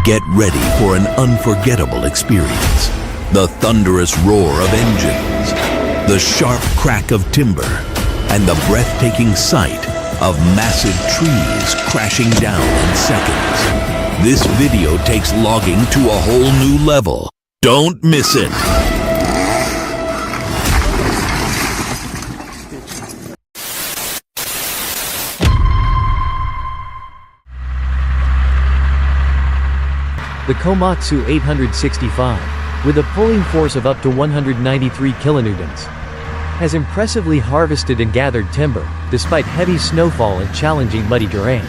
Get ready for an unforgettable experience. The thunderous roar of engines, the sharp crack of timber, and the breathtaking sight of massive trees crashing down in seconds. This video takes logging to a whole new level. Don't miss it. The Komatsu 865, with a pulling force of up to 193 kilonewtons, has impressively harvested and gathered timber, despite heavy snowfall and challenging muddy terrain.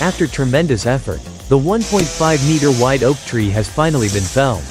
After tremendous effort, the 1.5-meter wide oak tree has finally been felled.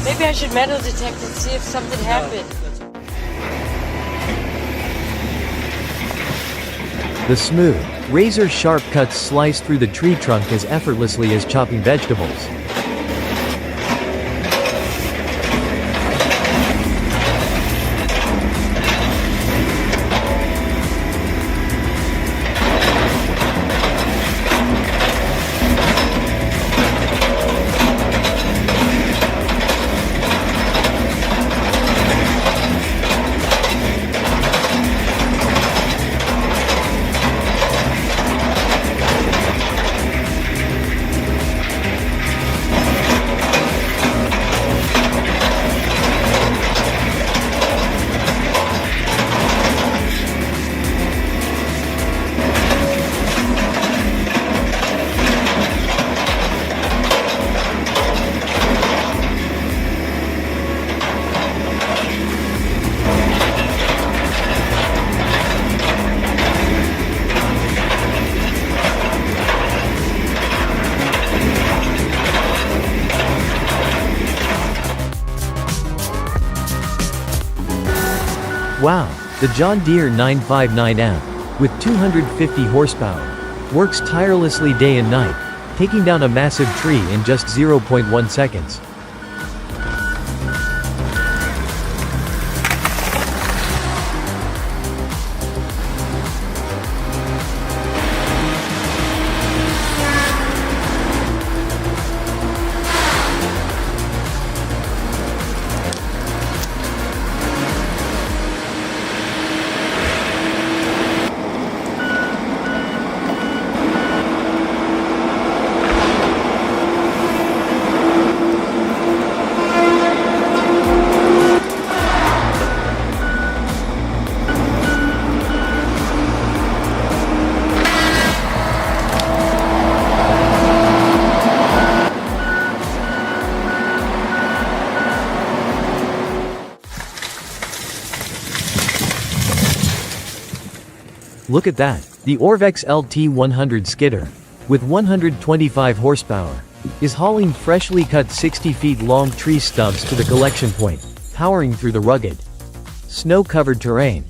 Maybe I should metal detect and see if something happened. The smooth, razor-sharp cuts slice through the tree trunk as effortlessly as chopping vegetables. Wow, the John Deere 959M, with 250 horsepower, works tirelessly day and night, taking down a massive tree in just 0.1 seconds. Look at that, the Orvex LT100 skidder, with 125 horsepower, is hauling freshly cut 60 feet long tree stumps to the collection point, powering through the rugged, snow-covered terrain.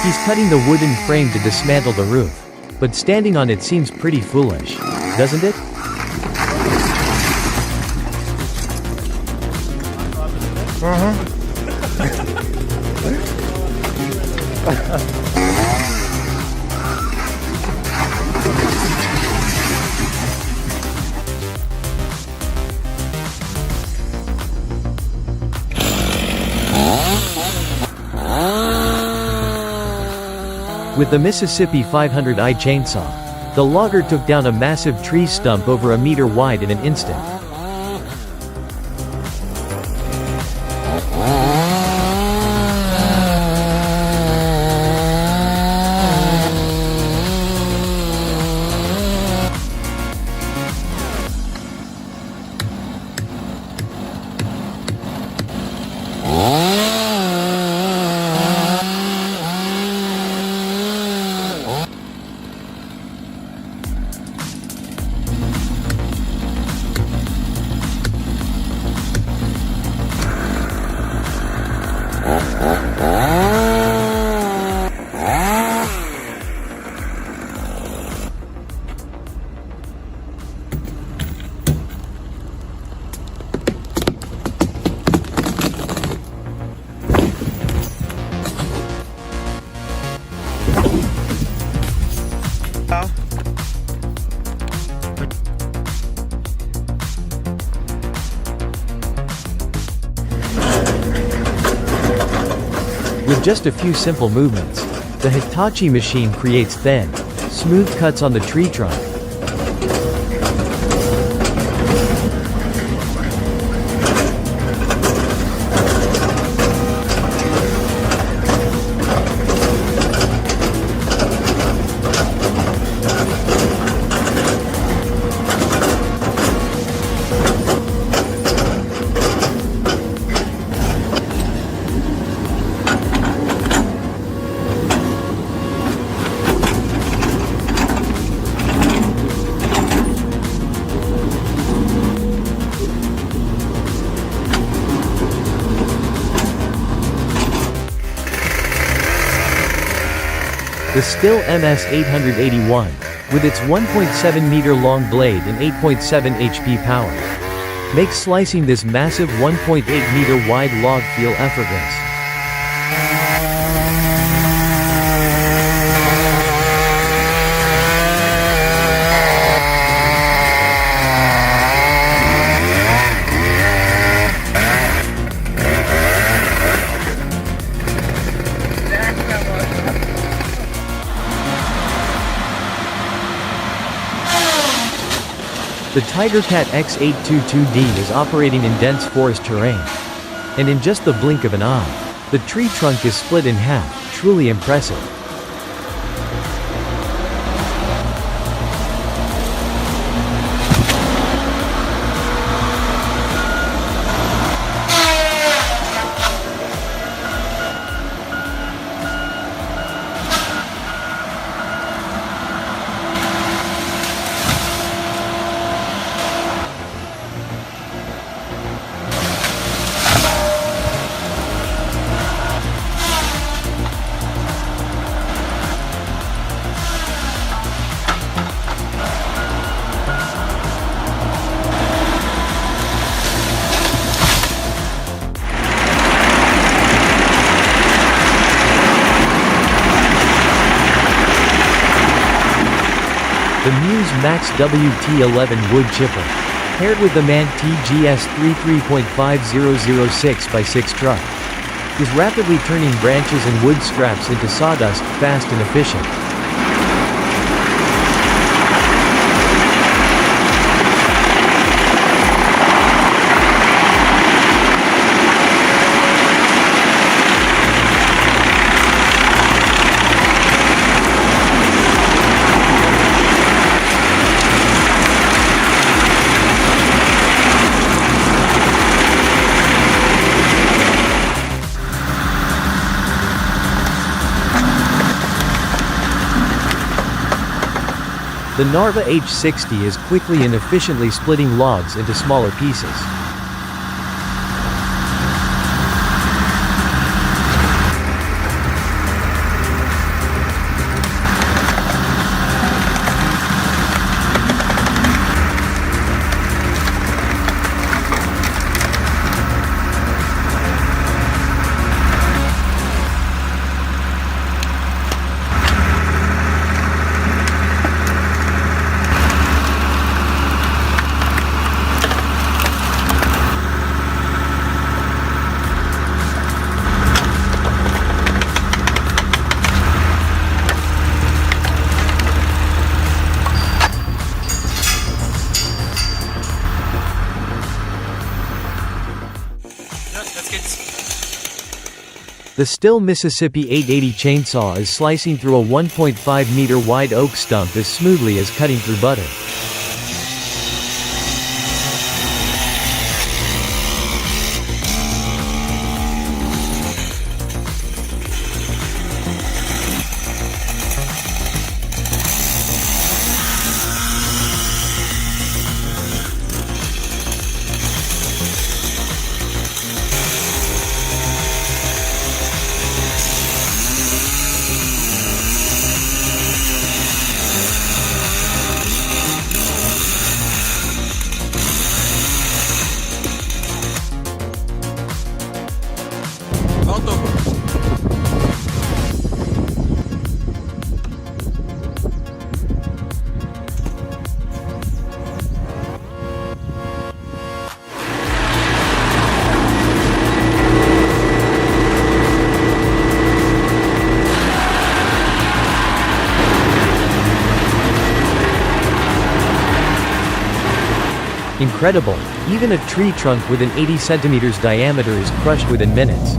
He's cutting the wooden frame to dismantle the roof. But standing on it seems pretty foolish, doesn't it? With the Mississippi 500i chainsaw, the logger took down a massive tree stump over a meter wide in an instant. With just a few simple movements, the Hitachi machine creates thin, smooth cuts on the tree trunk. The Stihl MS-881, with its 1.7 meter long blade and 8.7 HP power, makes slicing this massive 1.8 meter wide log feel effortless. The TigerCat X822D is operating in dense forest terrain. And in just the blink of an eye, the tree trunk is split in half, truly impressive. The Muse Max WT11 wood chipper, paired with the MAN TGS 33.5006x6 truck, is rapidly turning branches and wood scraps into sawdust, fast and efficient. The Narva H60 is quickly and efficiently splitting logs into smaller pieces. The Still Mississippi 880 chainsaw is slicing through a 1.5 meter wide oak stump as smoothly as cutting through butter. Incredible, even a tree trunk with an 80 centimeters diameter is crushed within minutes.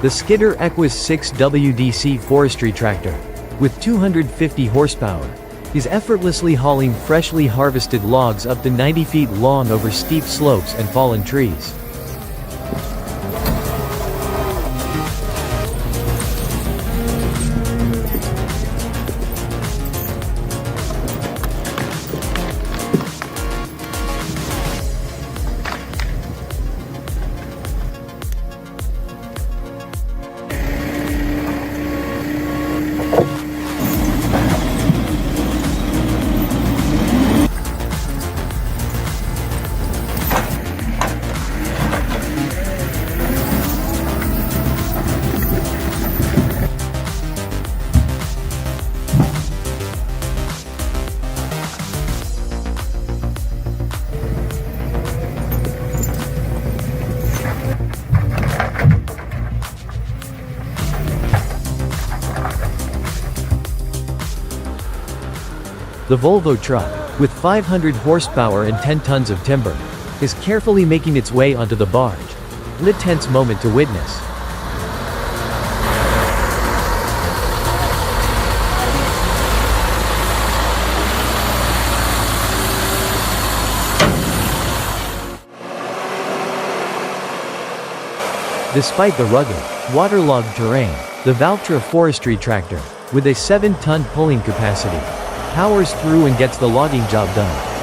The Skidder Equus 6 WDC forestry tractor, with 250 horsepower, is effortlessly hauling freshly harvested logs up to 90 feet long over steep slopes and fallen trees. The Volvo truck, with 500 horsepower and 10 tons of timber, is carefully making its way onto the barge. What a tense moment to witness. Despite the rugged, waterlogged terrain, the Valtra forestry tractor, with a 7-ton pulling capacity, powers through and gets the logging job done.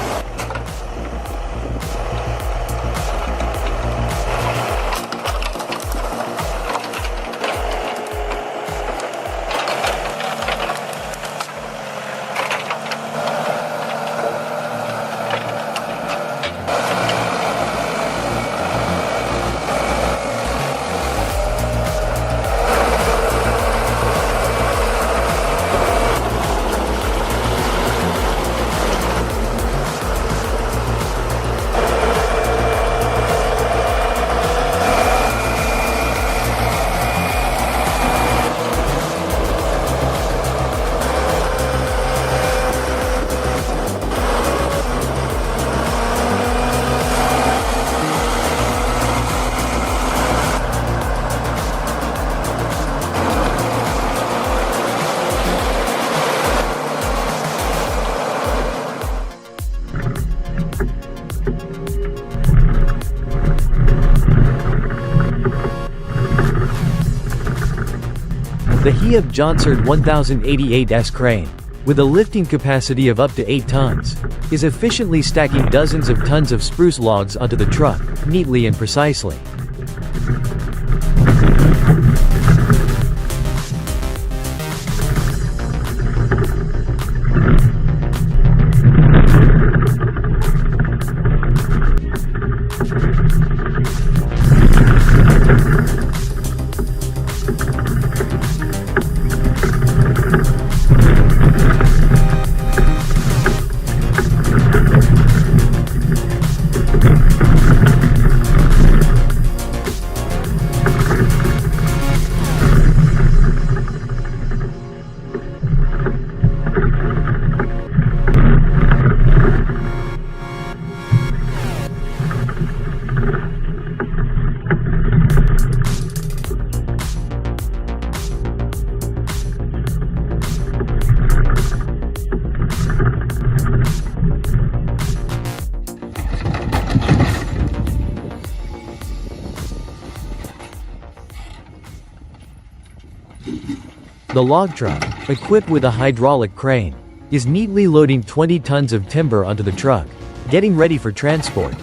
The Hiab Johnsard 1088S crane, with a lifting capacity of up to 8 tons, is efficiently stacking dozens of tons of spruce logs onto the truck, neatly and precisely. The log truck, equipped with a hydraulic crane, is neatly loading 20 tons of timber onto the truck, getting ready for transport.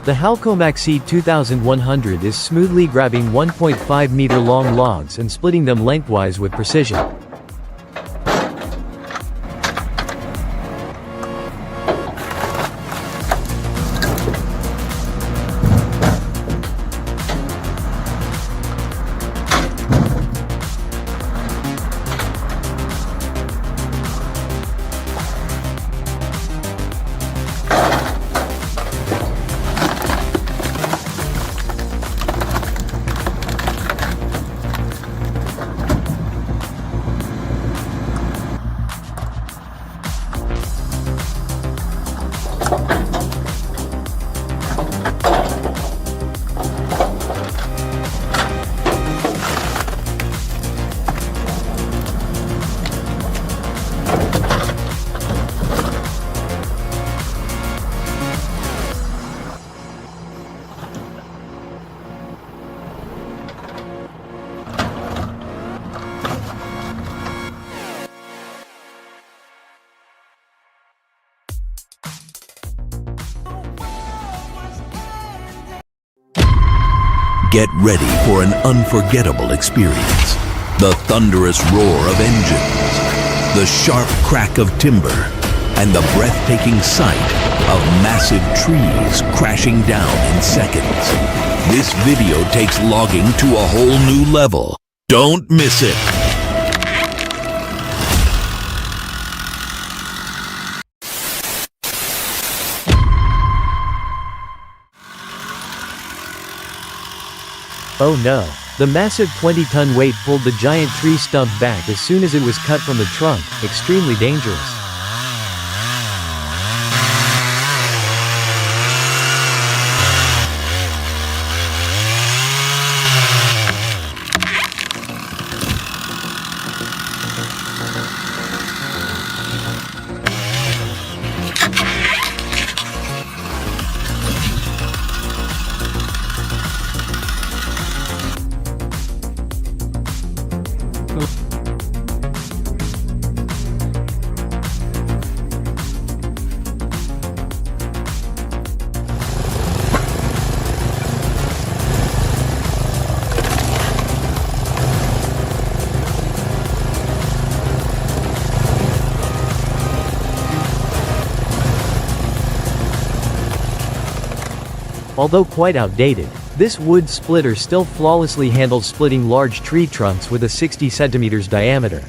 The Halco Maxi 2100 is smoothly grabbing 1.5 meter long logs and splitting them lengthwise with precision. Get ready for an unforgettable experience. The thunderous roar of engines, the sharp crack of timber, and the breathtaking sight of massive trees crashing down in seconds. This video takes logging to a whole new level. Don't miss it. Oh no. The massive 20-ton weight pulled the giant tree stump back as soon as it was cut from the trunk, extremely dangerous. Although quite outdated, this wood splitter still flawlessly handles splitting large tree trunks with a 60 cm diameter.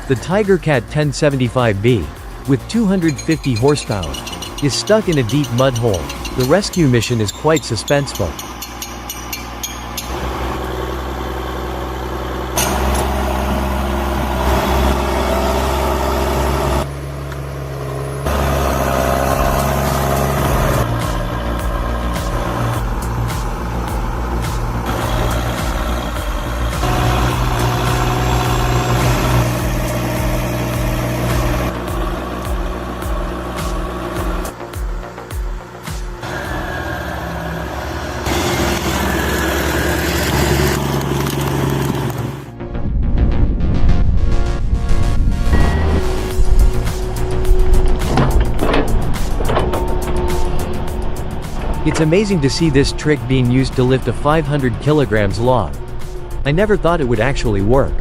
The Tigercat 1075B, with 250 horsepower, is stuck in a deep mud hole. The rescue mission is quite suspenseful. It's amazing to see this trick being used to lift a 500 kilograms log. I never thought it would actually work.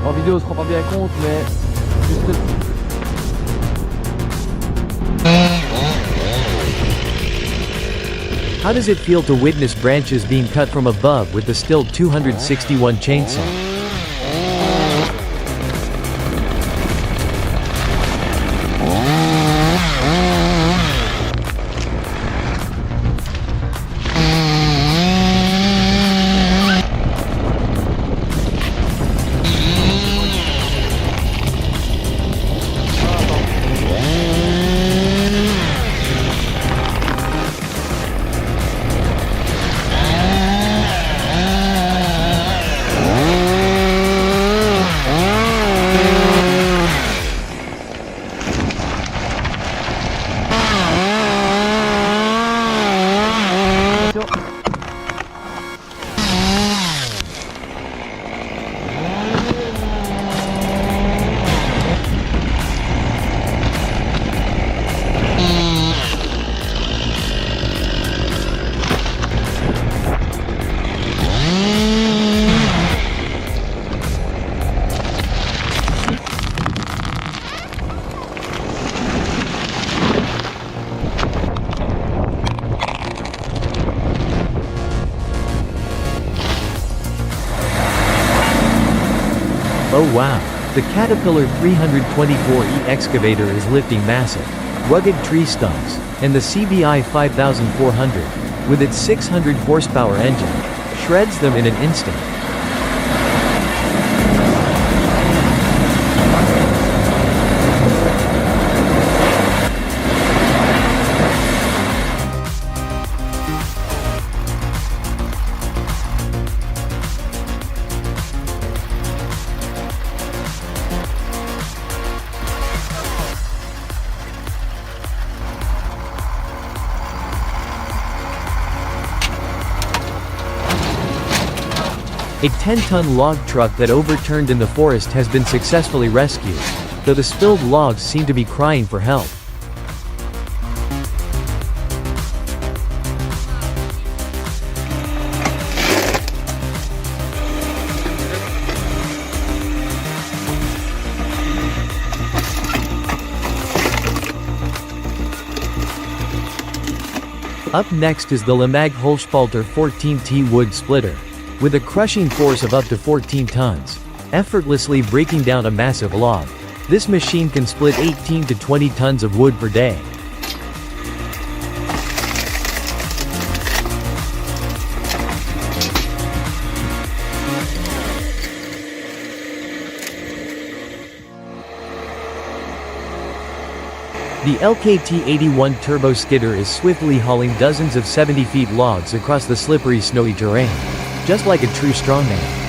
En vidéo on se rend pas bien compte, mais juste... How does it feel to witness branches being cut from above with the still 261 chainsaw? Oh wow! The Caterpillar 324E excavator is lifting massive, rugged tree stumps, and the CBI 5400, with its 600 horsepower engine, shreds them in an instant. A 10-ton log truck that overturned in the forest has been successfully rescued, though the spilled logs seem to be crying for help. Up next is the Lemag Holzspalter 14T wood splitter. With a crushing force of up to 14 tons, effortlessly breaking down a massive log. This machine can split 18 to 20 tons of wood per day. The LKT-81 turbo skidder is swiftly hauling dozens of 70-feet logs across the slippery snowy terrain. Just like a true strongman.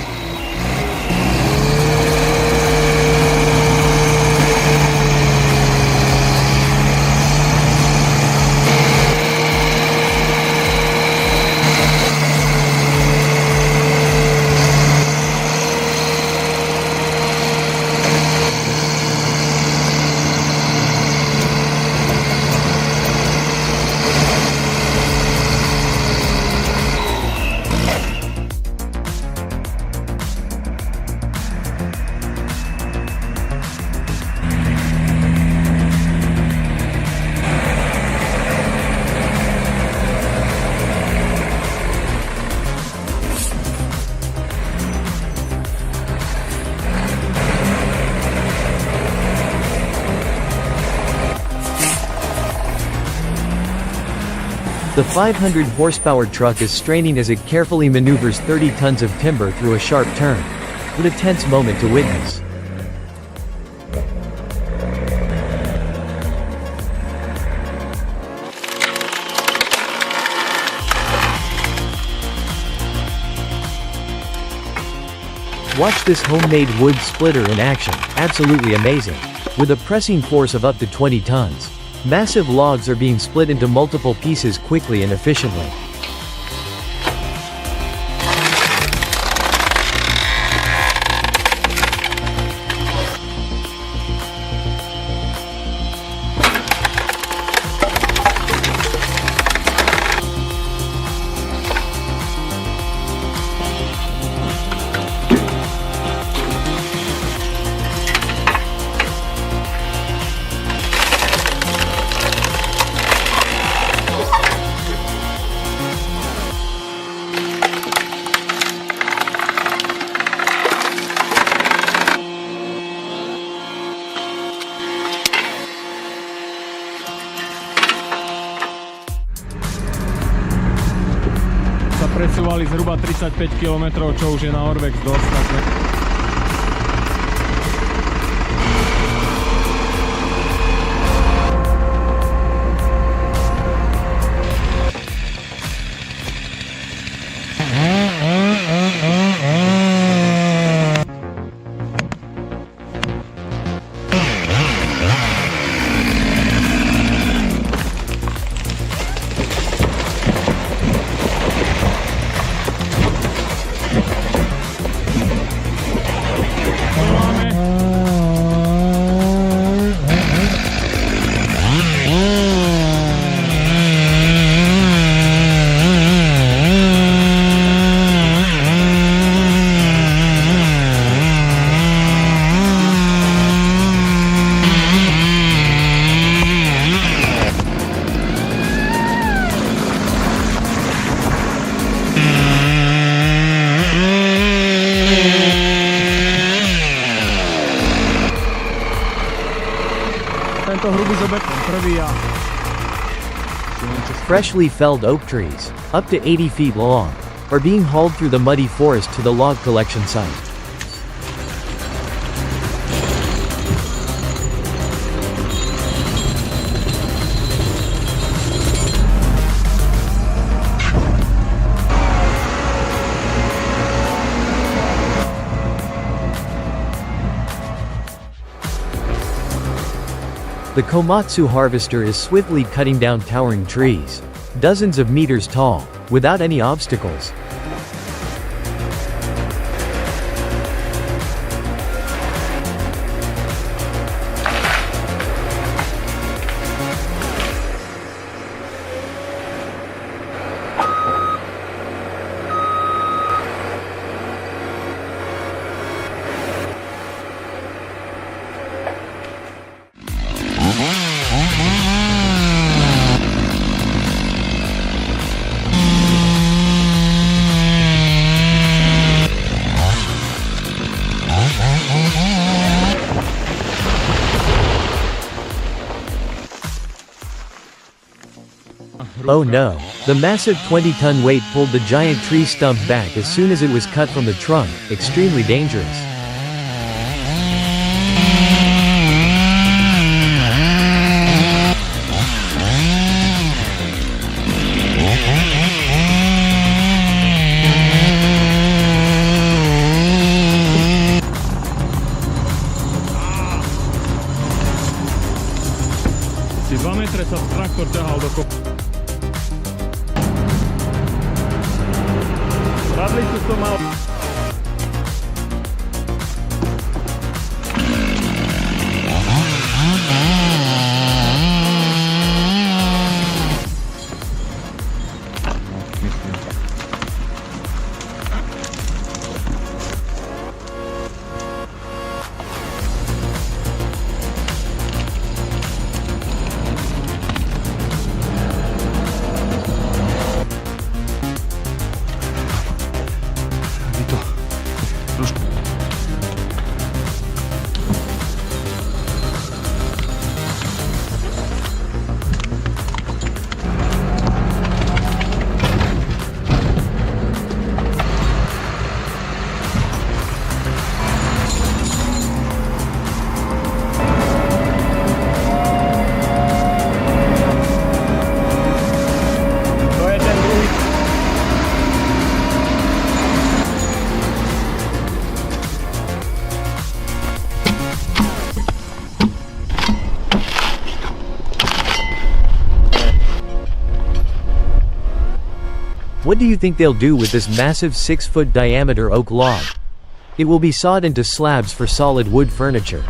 The 500 horsepower truck is straining as it carefully maneuvers 30 tons of timber through a sharp turn. What a tense moment to witness. Watch this homemade wood splitter in action, absolutely amazing. With a pressing force of up to 20 tons. Massive logs are being split into multiple pieces quickly and efficiently. Presúvali zhruba 35 km, čo už je na Orvex dosť. Tento hrubý zober, ten prvý a... Freshly felled oak trees, up to 80 feet long, are being hauled through the muddy forest to the log collection site. The Komatsu harvester is swiftly cutting down towering trees, dozens of meters tall, without any obstacles. Oh no, the massive 20-ton weight pulled the giant tree stump back as soon as it was cut from the trunk, extremely dangerous. Si 2 metre sa traktor ťahal do kopu. Radlicu to mal. What do you think they'll do with this massive 6-foot diameter oak log? It will be sawed into slabs for solid wood furniture.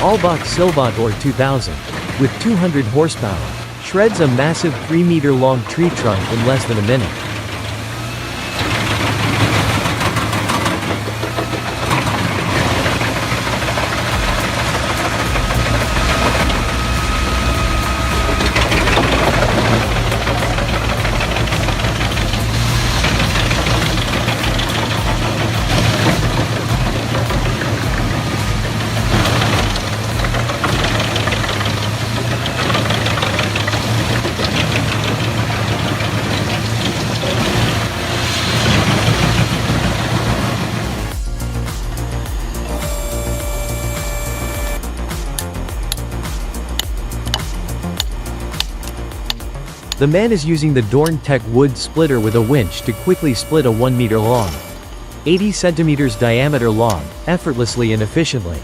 Albach Silvant or 2000, with 200 horsepower, shreds a massive 3-meter-long tree trunk in less than a minute. The man is using the Dorn Tech wood splitter with a winch to quickly split a 1-meter long, 80 centimeters diameter log, effortlessly and efficiently.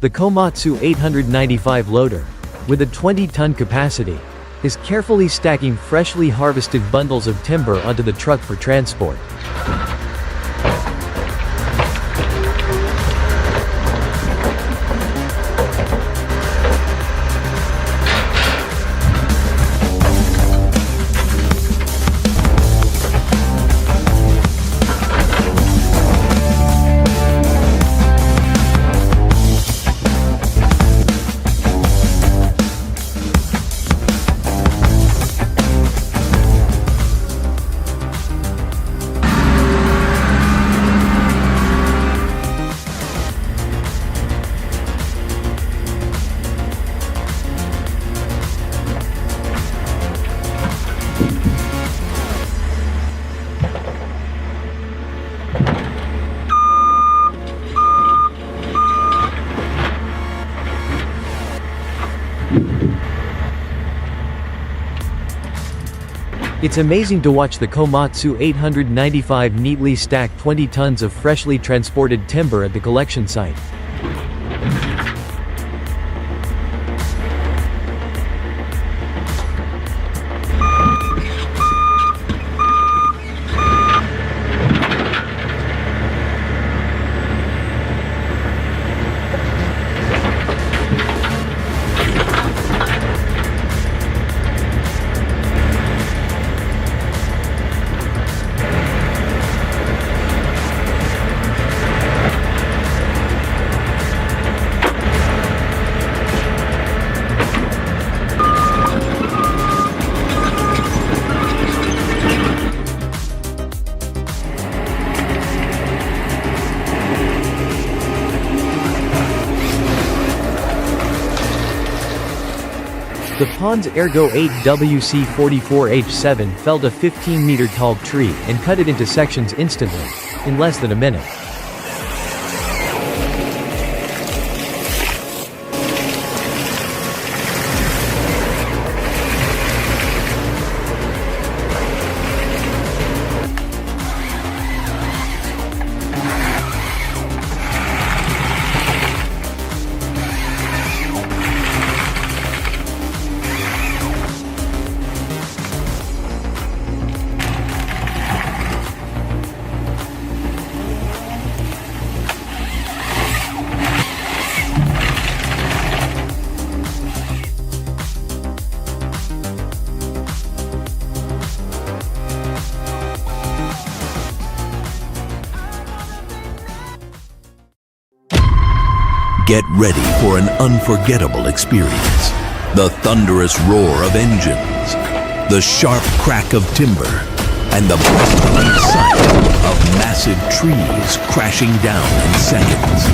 The Komatsu 895 loader, with a 20-ton capacity, is carefully stacking freshly harvested bundles of timber onto the truck for transport. It's amazing to watch the Komatsu 895 neatly stack 20 tons of freshly transported timber at the collection site. The Pons Ergo 8 WC44H7 felled a 15-meter tall tree and cut it into sections instantly, in less than a minute. Get ready for an unforgettable experience. The thunderous roar of engines, the sharp crack of timber, and the breathtaking sight of massive trees crashing down in seconds.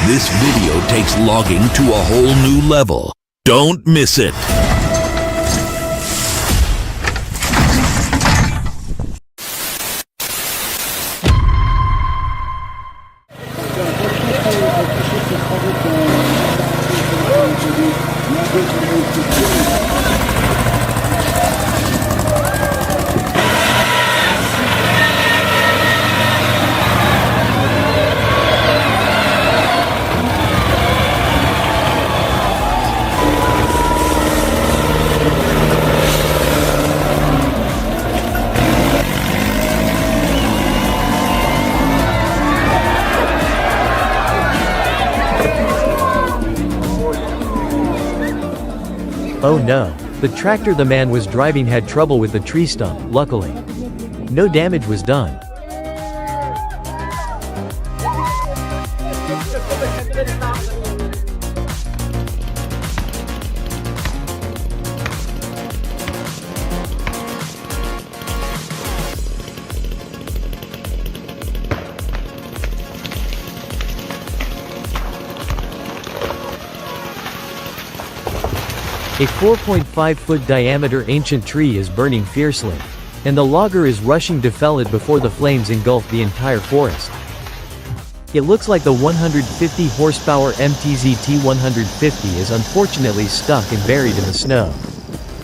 This video takes logging to a whole new level. Don't miss it. Oh no, the tractor the man was driving had trouble with the tree stump. Luckily, no damage was done. A 4.5-foot diameter ancient tree is burning fiercely, and the logger is rushing to fell it before the flames engulf the entire forest. It looks like the 150 horsepower MTZ T150 is unfortunately stuck and buried in the snow.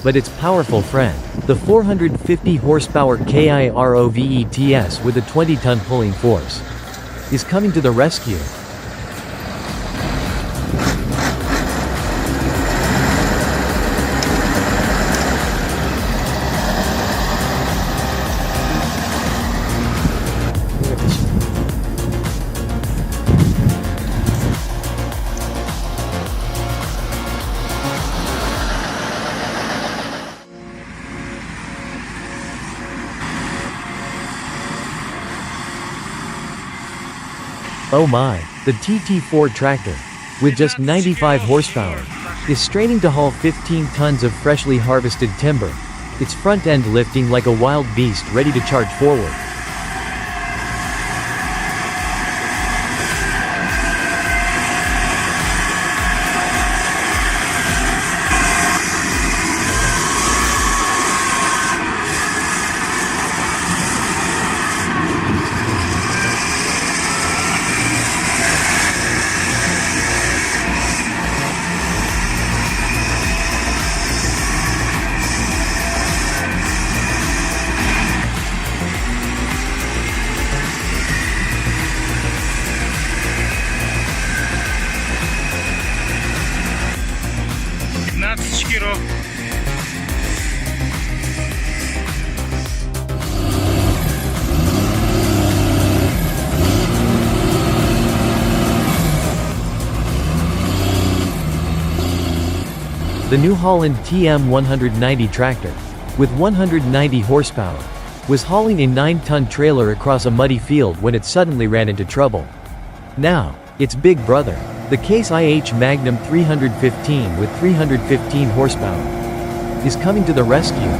But its powerful friend, the 450 horsepower KIROVETS with a 20-ton pulling force, is coming to the rescue. Oh my, the TT4 tractor, with just 95 horsepower, is straining to haul 15 tons of freshly harvested timber, its front end lifting like a wild beast ready to charge forward. The New Holland TM190 tractor, with 190 horsepower, was hauling a 9-ton trailer across a muddy field when it suddenly ran into trouble. Now, its big brother, the Case IH Magnum 315 with 315 horsepower, is coming to the rescue.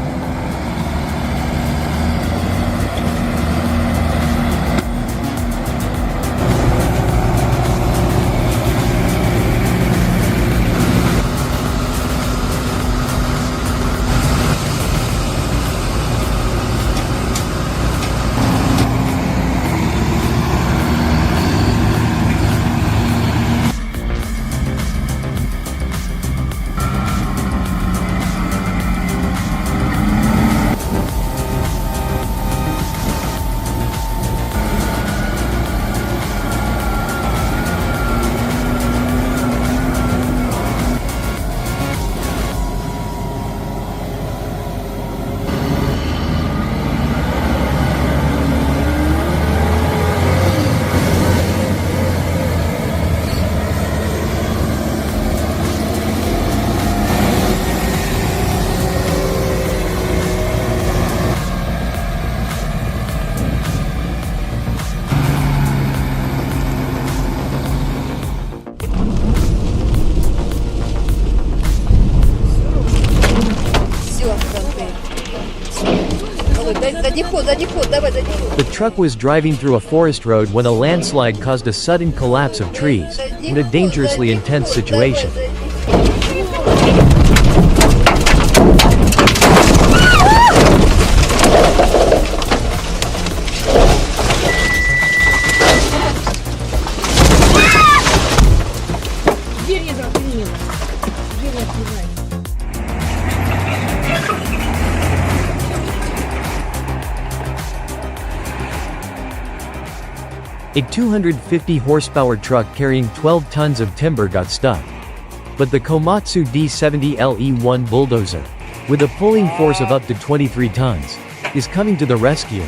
The truck was driving through a forest road when a landslide caused a sudden collapse of trees, in a dangerously intense situation. A 250 horsepower truck carrying 12 tons of timber got stuck. But the Komatsu D70 LE1 bulldozer, with a pulling force of up to 23 tons, is coming to the rescue.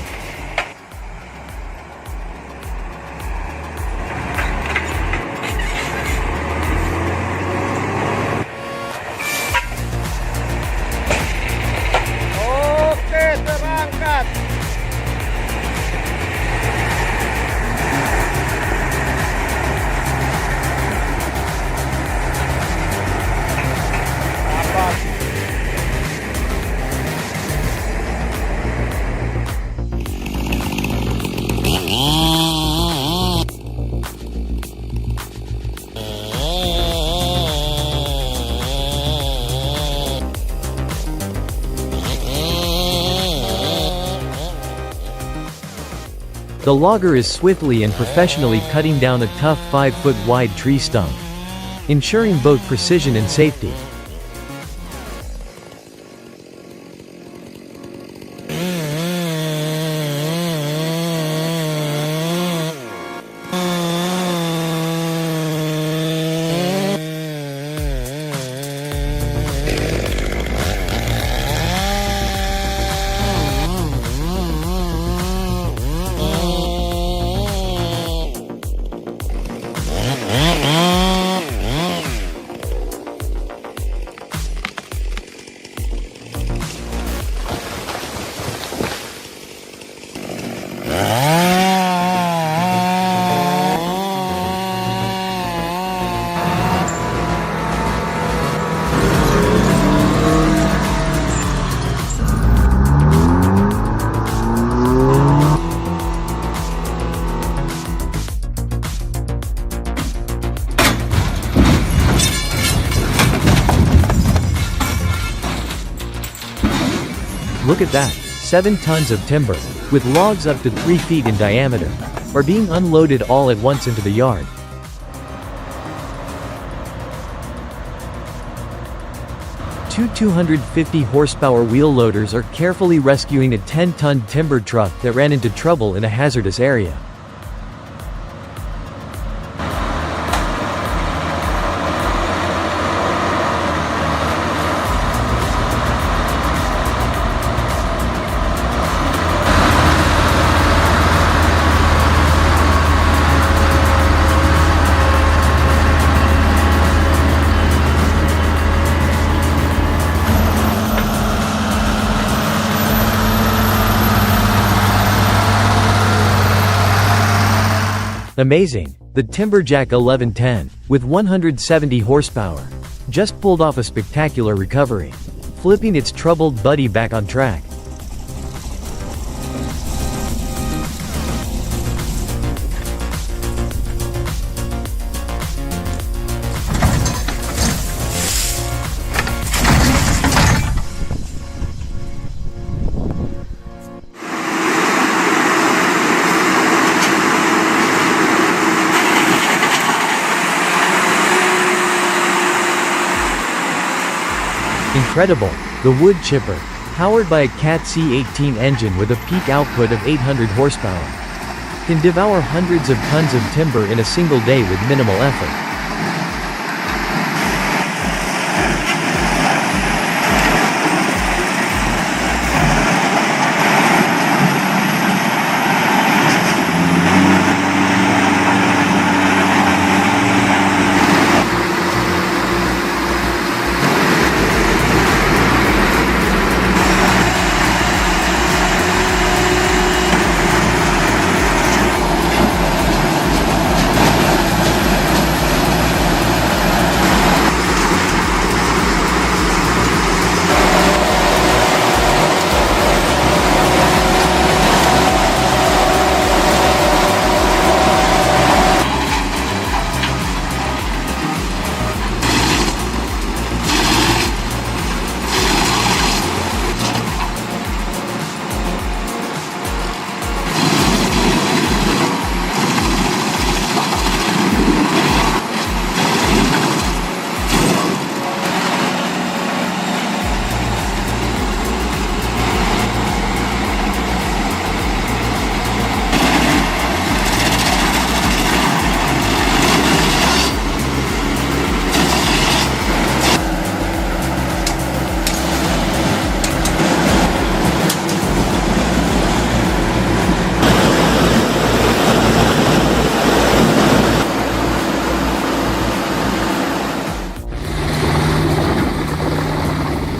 The logger is swiftly and professionally cutting down a tough 5-foot wide tree stump, ensuring both precision and safety. Look at that, 7 tons of timber, with logs up to 3 feet in diameter, are being unloaded all at once into the yard. Two 250 horsepower wheel loaders are carefully rescuing a 10-ton timber truck that ran into trouble in a hazardous area. Amazing! The Timberjack 1110, with 170 horsepower, just pulled off a spectacular recovery, flipping its troubled buddy back on track. Incredible! The wood chipper, powered by a Cat C18 engine with a peak output of 800 horsepower, can devour hundreds of tons of timber in a single day with minimal effort.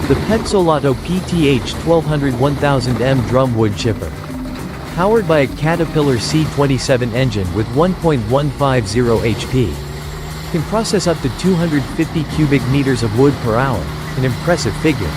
The Petzolato PTH 1200 1000M drum wood chipper, powered by a Caterpillar C27 engine with 1.150 HP, can process up to 250 cubic meters of wood per hour, an impressive figure.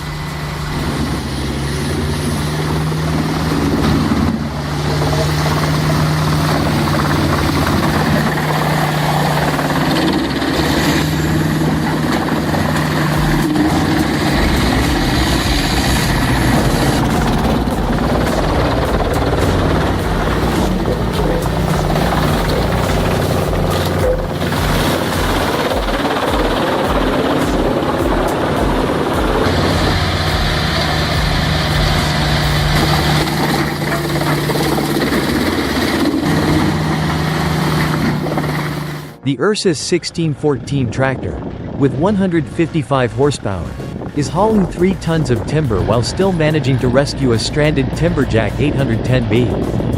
The Ursus 1614 tractor, with 155 horsepower, is hauling 3 tons of timber while still managing to rescue a stranded timberjack 810B.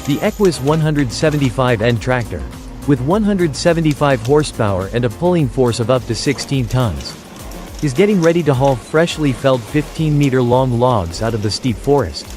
The Equus 175N tractor, with 175 horsepower and a pulling force of up to 16 tons, is getting ready to haul freshly felled 15-meter-long logs out of the steep forest.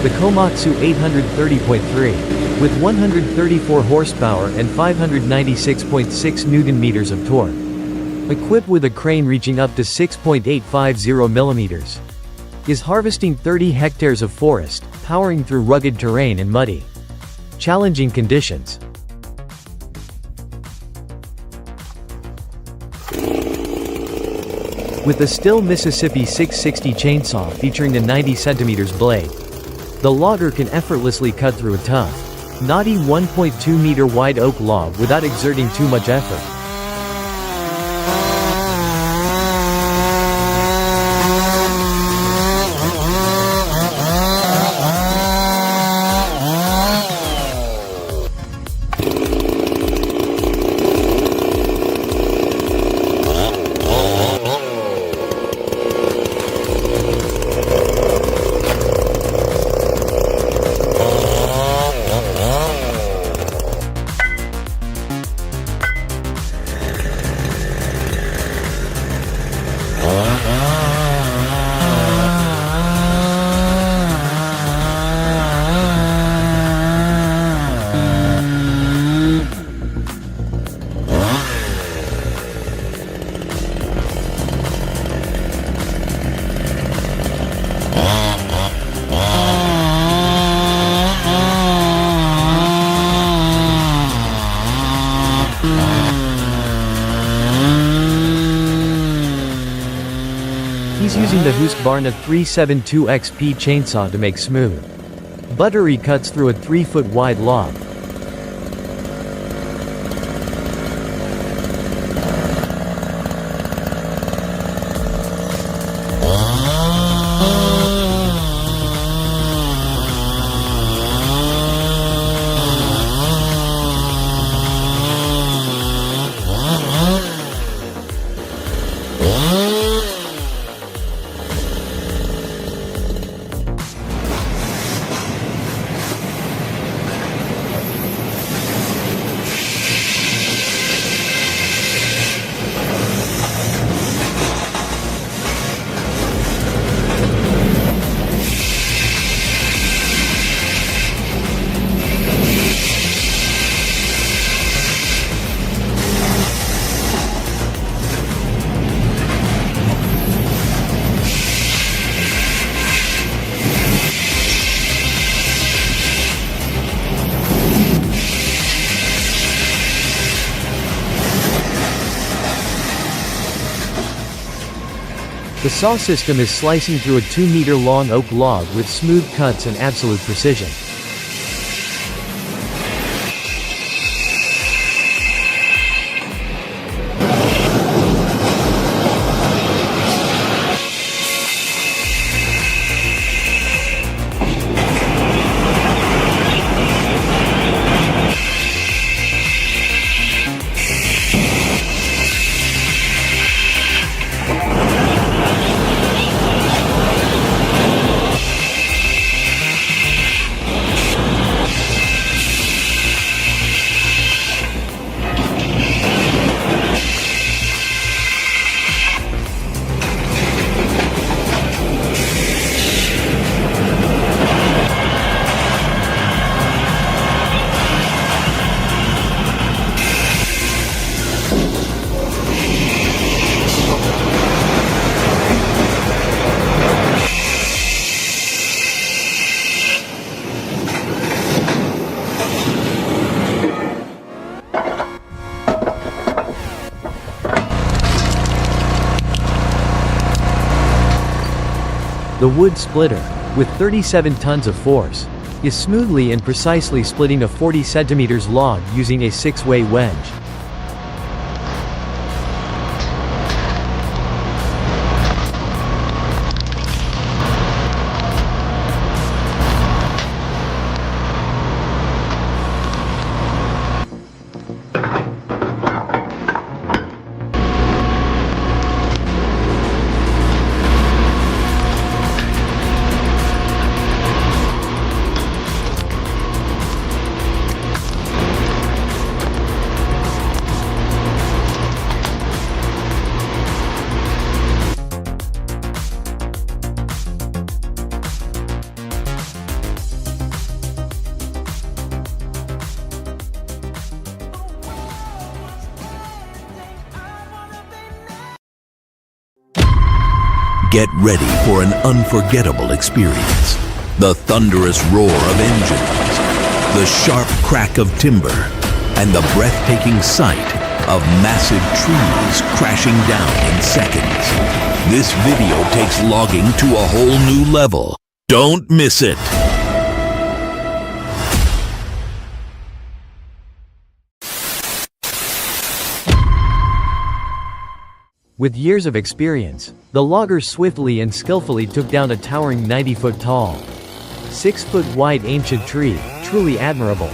The Komatsu 830.3, with 134 horsepower and 596.6 Newton-meters of torque. Equipped with a crane reaching up to 6.850 millimeters, is harvesting 30 hectares of forest, powering through rugged terrain and muddy, challenging conditions. With the Still Mississippi 660 chainsaw featuring a 90 cm blade, the logger can effortlessly cut through a tough, knotty 1.2 meter wide oak log without exerting too much effort. He's using the Husqvarna 372XP chainsaw to make smooth, buttery cuts through a 3-foot wide log. The saw system is slicing through a 2-meter-long oak log with smooth cuts and absolute precision. The wood splitter, with 37 tons of force, is smoothly and precisely splitting a 40 cm log using a 6-way wedge. Get ready for an unforgettable experience. The thunderous roar of engines, the sharp crack of timber, and the breathtaking sight of massive trees crashing down in seconds. This video takes logging to a whole new level. Don't miss it. With years of experience, the loggers swiftly and skillfully took down a towering 90-foot tall, 6-foot wide ancient tree, truly admirable.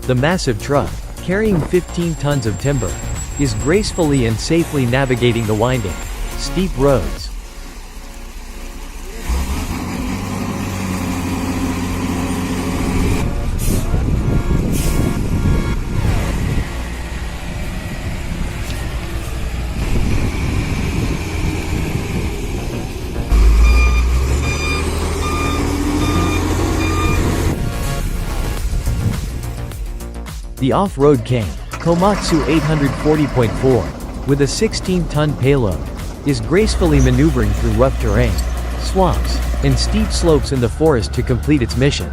The massive truck, carrying 15 tons of timber, is gracefully and safely navigating the winding, steep roads. The off-road king, Komatsu 840.4, with a 16-ton payload, is gracefully maneuvering through rough terrain, swamps, and steep slopes in the forest to complete its mission.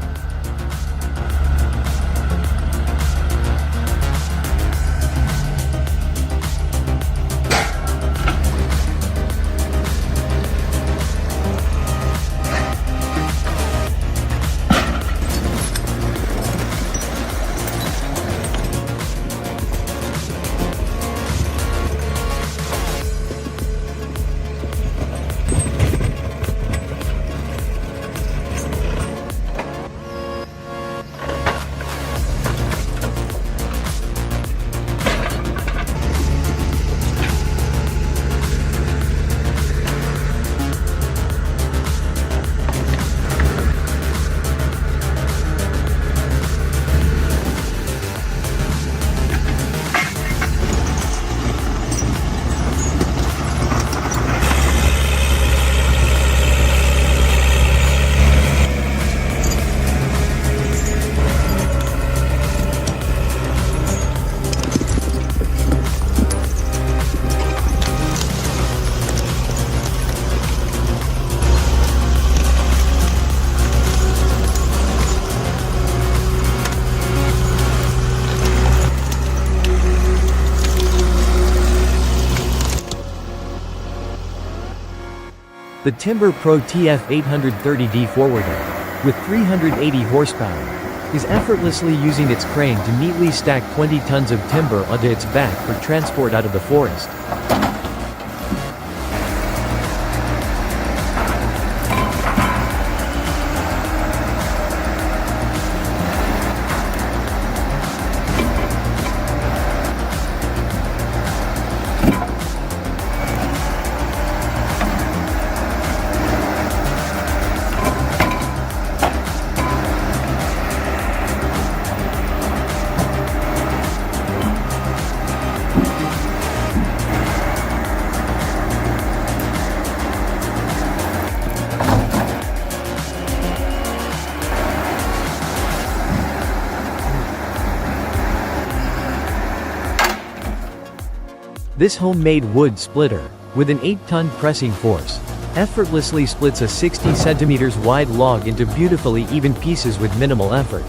The Timber Pro TF830D forwarder, with 380 horsepower, is effortlessly using its crane to neatly stack 20 tons of timber onto its back for transport out of the forest. This homemade wood splitter, with an 8-ton pressing force, effortlessly splits a 60 centimeters wide log into beautifully even pieces with minimal effort.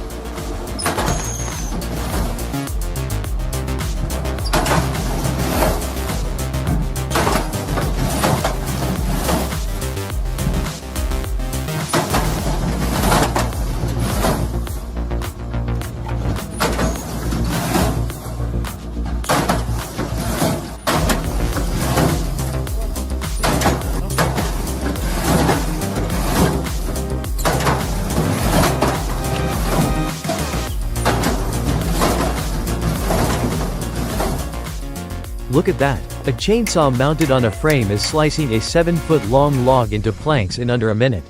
Look at that! A chainsaw mounted on a frame is slicing a 7-foot-long log into planks in under a minute.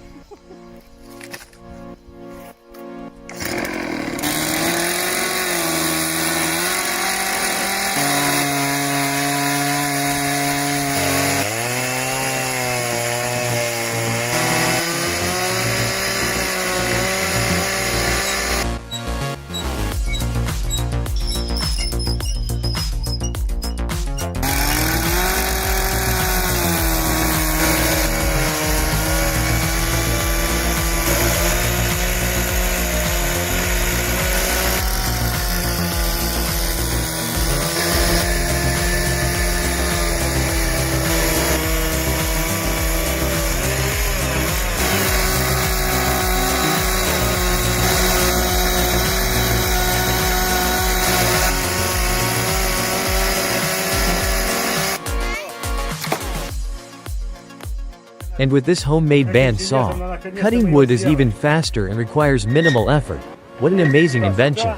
And with this homemade band saw, cutting wood is even faster and requires minimal effort. What an amazing invention!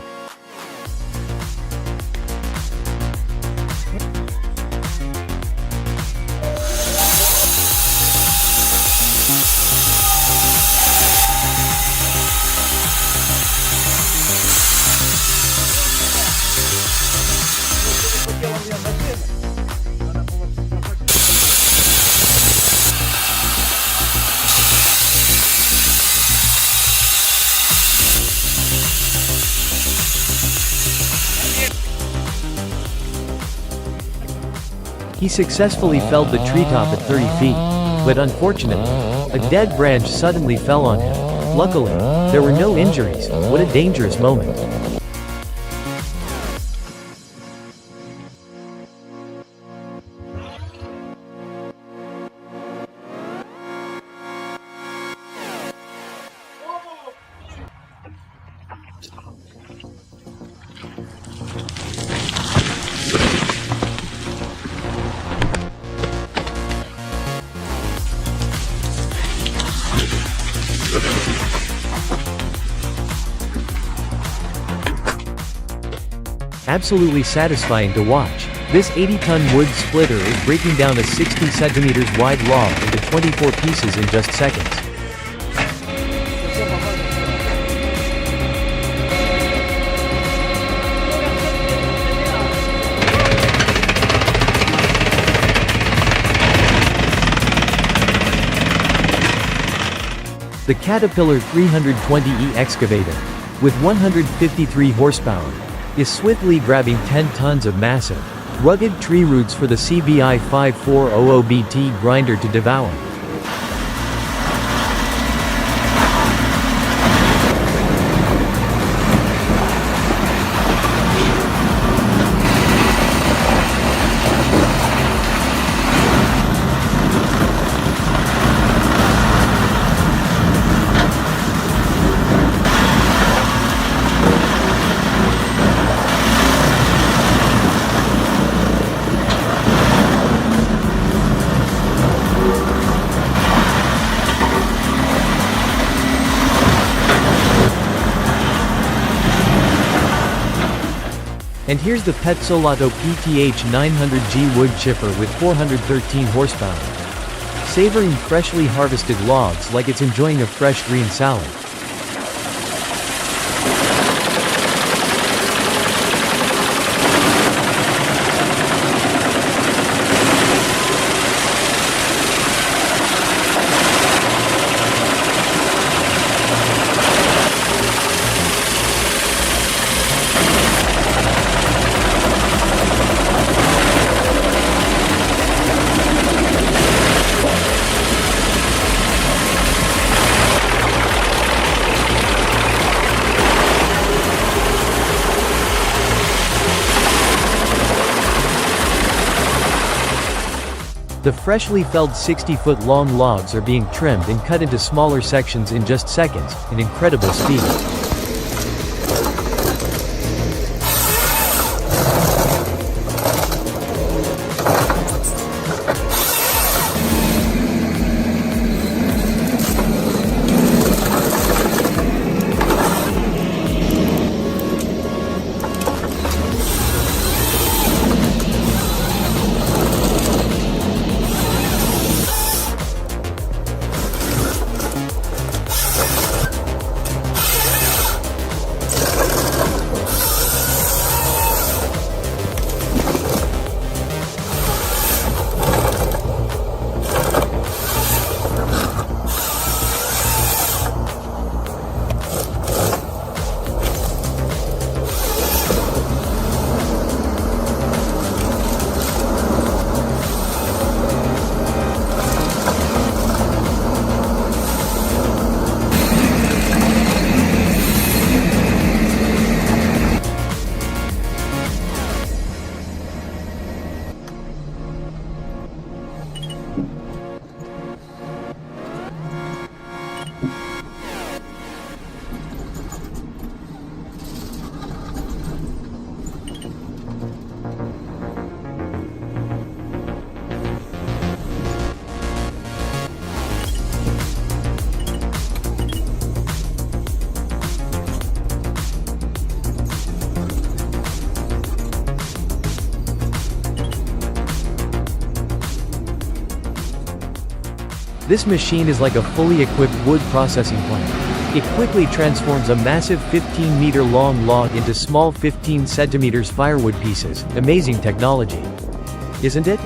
He successfully felled the treetop at 30 feet. But unfortunately, a dead branch suddenly fell on him. Luckily, there were no injuries. What a dangerous moment. Absolutely satisfying to watch. This 80-ton wood splitter is breaking down a 60 centimeters wide log into 24 pieces in just seconds. The Caterpillar 320E excavator, with 153 horsepower, is swiftly grabbing 10 tons of massive, rugged tree roots for the CBI 5400BT grinder to devour. And here's the Petzolato PTH 900G wood chipper with 413 horsepower. Savoring freshly harvested logs like it's enjoying a fresh green salad. The freshly felled 60-foot long logs are being trimmed and cut into smaller sections in just seconds, an incredible speed. This machine is like a fully equipped wood processing plant. It quickly transforms a massive 15-meter long log into small 15 centimeters firewood pieces. Amazing technology. Isn't it?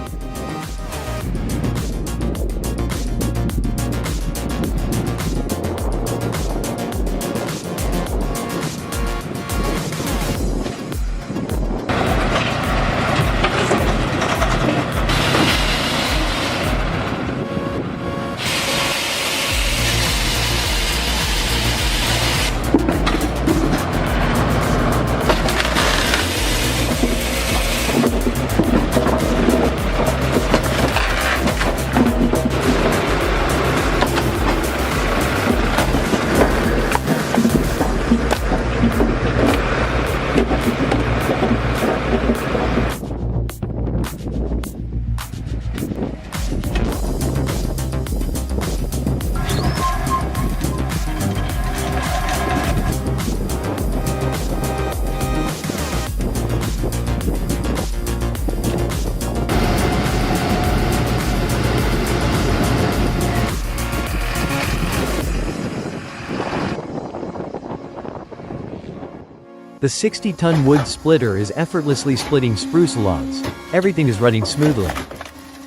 The 60-ton wood splitter is effortlessly splitting spruce logs. Everything is running smoothly.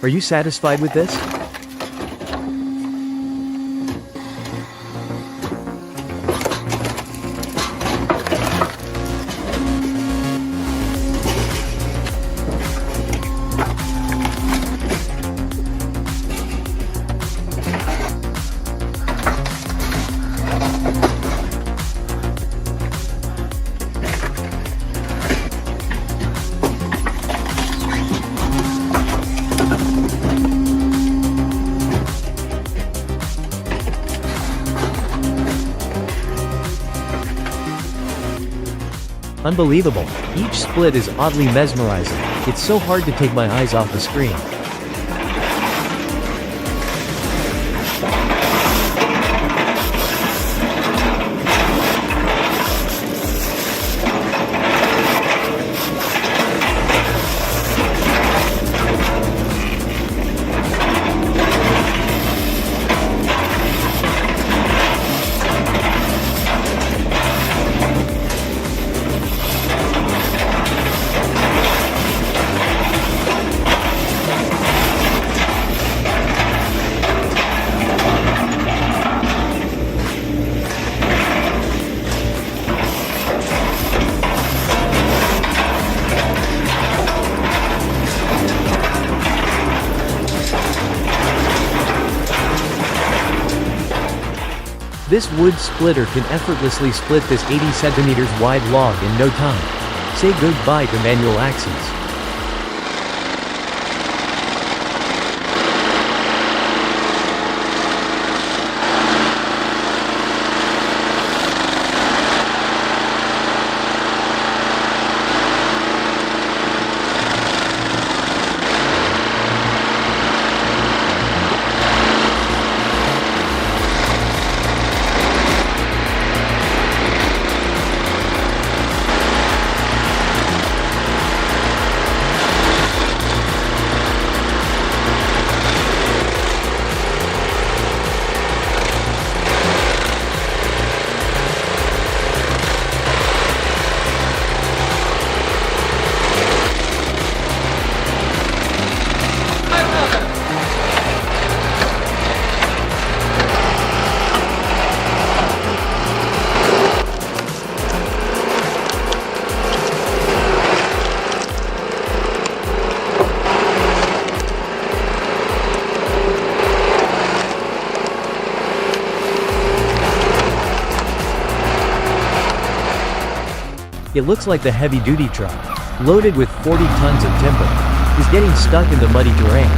Are you satisfied with this? Unbelievable. Each split is oddly mesmerizing. It's so hard to take my eyes off the screen. This wood splitter can effortlessly split this 80 centimeters wide log in no time. Say goodbye to manual axes. It looks like the heavy-duty truck, loaded with 40 tons of timber, is getting stuck in the muddy terrain.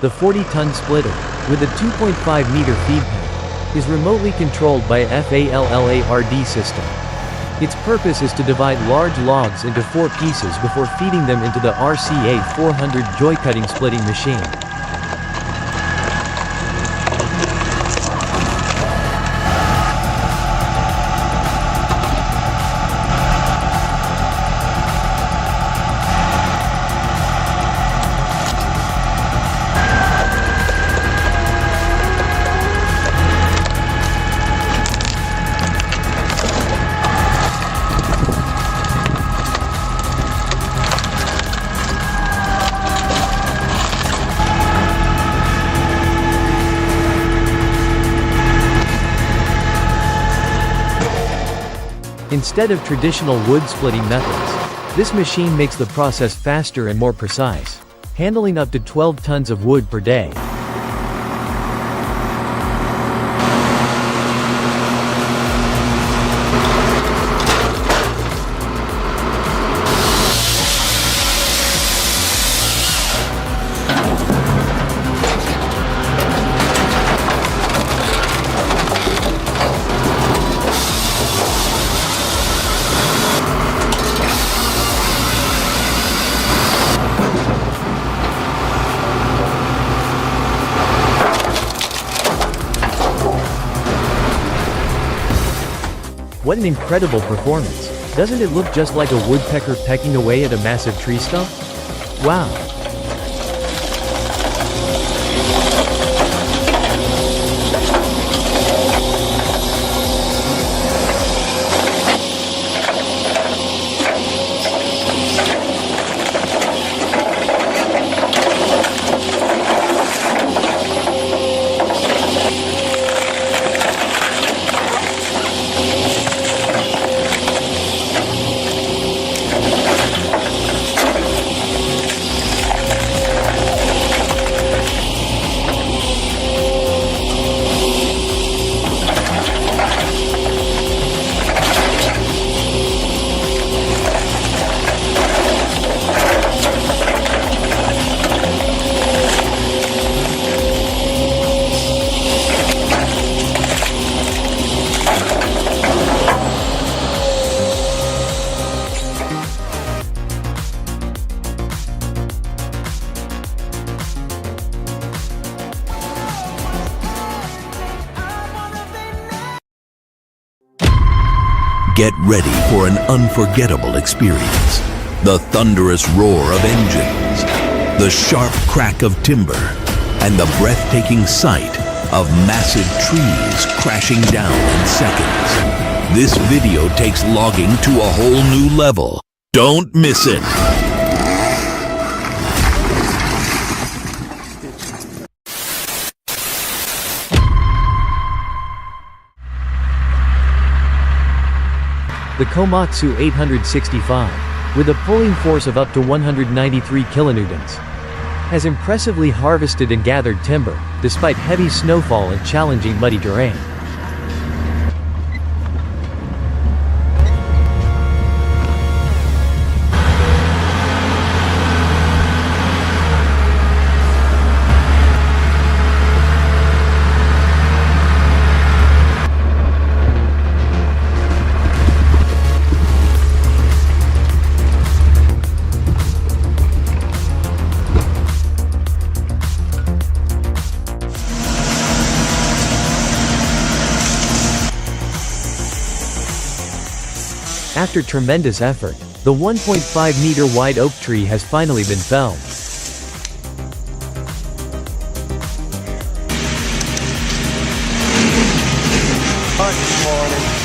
The 40-ton splitter, with a 2.5-meter feed pen, is remotely controlled by a FALLARD system. Its purpose is to divide large logs into 4 pieces before feeding them into the RCA 400 joy-cutting splitting machine. Instead of traditional wood splitting methods, this machine makes the process faster and more precise, handling up to 12 tons of wood per day. What an incredible performance! Doesn't it look just like a woodpecker pecking away at a massive tree stump? Wow! Get ready for an unforgettable experience. The thunderous roar of engines, the sharp crack of timber, and the breathtaking sight of massive trees crashing down in seconds. This video takes logging to a whole new level. Don't miss it. The Komatsu 865, with a pulling force of up to 193 kilonewtons, has impressively harvested and gathered timber, despite heavy snowfall and challenging muddy terrain. After tremendous effort, the 1.5-meter wide oak tree has finally been felled. Good morning.